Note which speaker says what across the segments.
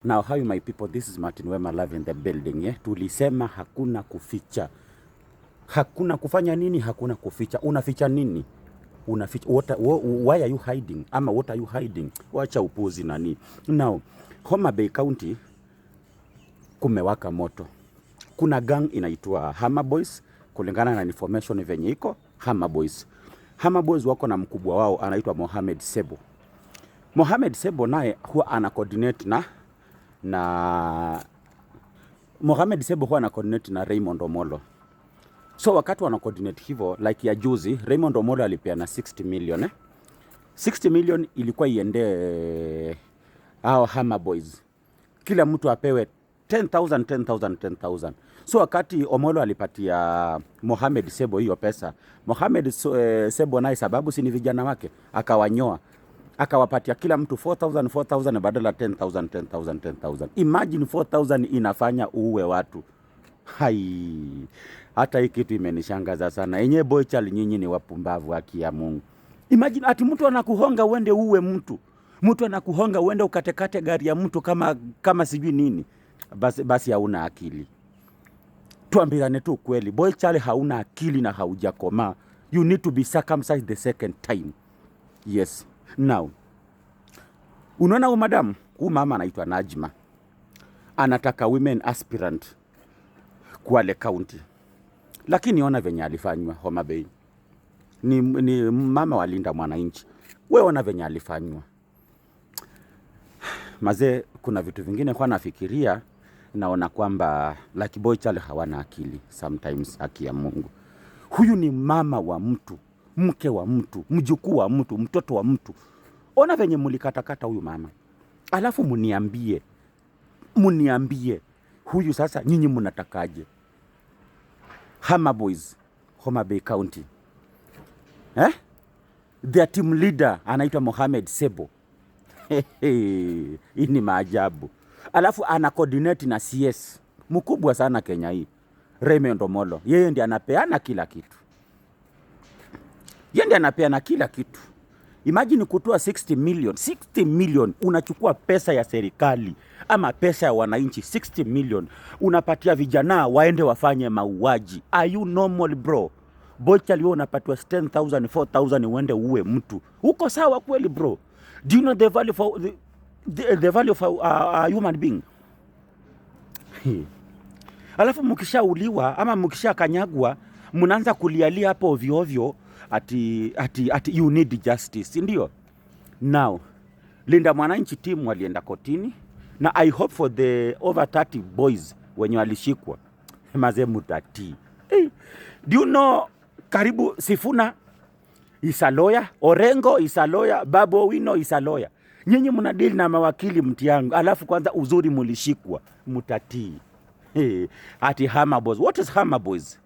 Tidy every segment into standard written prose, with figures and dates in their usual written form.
Speaker 1: Now, how my people, this is Martin Wema live in the building. Tulisema hakuna kuficha. Hakuna kufanya nini? Hakuna kuficha. Unaficha nini? Unaficha why are you hiding? Ama what are you hiding? Wacha upuzi nani. Now, Homa Bay County kumewaka moto. Kuna gang inaitwa Hammer Boys, kulingana na information venye iko Hammer Boys. Hammer Boys wako na mkubwa wao anaitwa Mohamed Sebo. Mohamed Sebo naye huwa ana coordinate na Mohamed Sebo huwa ana coordinate na Raymond Omolo. So wakati wana coordinate hivyo, like ya juzi, Raymond Omolo alipeana 60 million. 60 million ilikuwa iende hao Hammer Boys. Kila mtu apewe 10,000. So wakati Omolo alipatia Mohamed Sebo hiyo pesa, Mohamed Sebo naye sababu si ni vijana wake, akawanyoa. Akawapatia kila mtu 4,000 badala 10,000. Imagine 4,000 inafanya uwe watu. Hai. Hata hii kitu imenishangaza sana. Yenye Boychal, nyinyi ni wapumbavu, haki ya Mungu. Imagine ati mtu anakuhonga uende uwe mtu. Mtu anakuhonga uende ukatekate gari ya mtu kama sijui nini. Basi hauna akili. Tuambirane tu kweli. Boychal hauna akili na haujakoma. You need to be circumcised the second time. Yes. Now, unaona huyu madam, huyu mama anaitwa Najma. Anataka women aspirant Kwale County. Lakini ona venye alifanywa Homa Bay. Ni mama walinda mwananchi. Wewe ona venye alifanywa. Mazee, kuna vitu vingine kwa nafikiria, naona kwamba Lucky Boychal hawana akili sometimes, haki ya Mungu. Huyu ni mama wa mtu, mke wa mtu, mjukuu wa mtu, mtoto wa mtu. Ona venye mulikatakata huyu mama. Alafu muniambie huyu sasa nyinyi mnatakaje? Hammer Boys, Homa Bay County. Their team leader anaitwa Mohamed Sebo. Hii ni maajabu. Alafu ana coordinate na CS mkubwa sana Kenya hii, Raymond Omolo. Yeye ndiye anapeana kila kitu. Imagine kutoa 60 million, unachukua pesa ya serikali ama pesa ya wananchi, 60 million, unapatia vijana waende wafanye mauaji. Are you normal bro? Boychal wewe unapatiwa 10,000, 4,000 uende uwe mtu. Uko sawa kweli bro? Do you know the value for the value of a human being? Alafu mkishauliwa ama mkishakanyagwa, mnaanza kulialia hapo ovyo ovyo ati you need justice, ndio? Now, Linda Mwananchi team walienda kotini, na I hope for the over 30 boys wenye walishikwa, maze mutati. Do you know karibu Sifuna is a lawyer, Orengo is a lawyer, Babu Owino is a lawyer. Nyinyi mnadili na mawakili mtiangu, alafu kwanza uzuri mulishikwa, mutati. Ati Hammer Boys. What is Hammer Boys?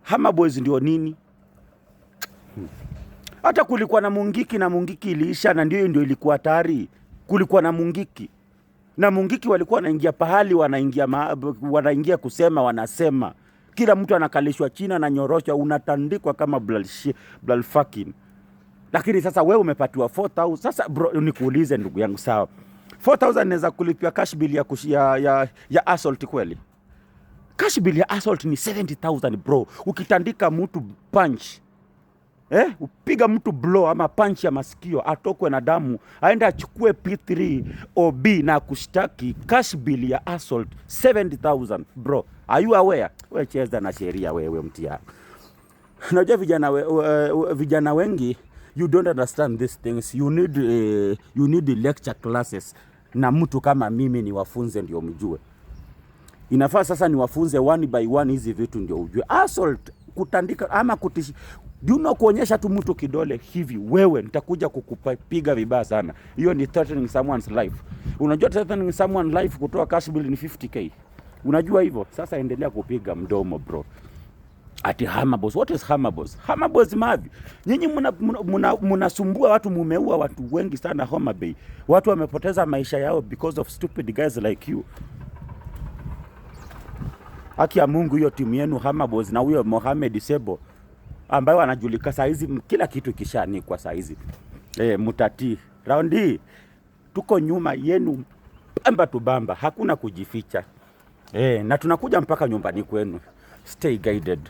Speaker 1: Hammer Boys ndio nini? Hata kulikuwa na Mungiki, na Mungiki iliisha, na ndio ilikuwa hatari. Kulikuwa na Mungiki. Na Mungiki walikuwa wanaingia pahali, wanaingia kusema, wanasema. Kila mtu anakalishwa china na nyoroshwa, unatandikwa kama blood fucking. Lakini sasa wewe umepatiwa 4,000. Sasa bro, nikuulize ndugu yangu, sawa, 4,000 inaweza kulipia cash bill ya assault kweli? Cash bill ya assault ni 70,000 bro. Ukitandika mtu punch, upiga mtu blow ama punch ya masikio, atokwe na damu, aende achukue P3 OB na kushtaki, cash bill ya assault 70,000 bro. Are you aware? Wewe cheza na sheria wewe mtia. Unajua vijana wengi, you don't understand these things. You need lecture classes na mtu kama mimi ni wafunze ndio mjue. Inafaa sasa ni wafunze one by one hizi vitu ndio ujue. Assault, kutandika ama kutishi, kuonyesha tu mtu kidole hivi, wewe nitakuja kukupiga vibaya sana. Hiyo ni threatening someone's life. Unajua threatening someone's life kutoa cash bill ni 50k. Unajua hivyo? Sasa endelea kupiga mdomo bro. Ati Hammer Boys. What is Hammer Boys? Hammer Boys mavi. Nyinyi mnasumbua watu, mumeua watu wengi sana Homa Bay. Watu wamepoteza maisha yao because of stupid guys like you. Haki ya Mungu, hiyo timu yenu Hammer Boys na huyo Mohamed Sebo ambaye anajulika saa hizi, kila kitu kishanikwa saa hizi. Mutati. Raundi tuko nyuma yenu bamba tu bamba, hakuna kujificha. Na tunakuja mpaka nyumbani kwenu. Stay guided.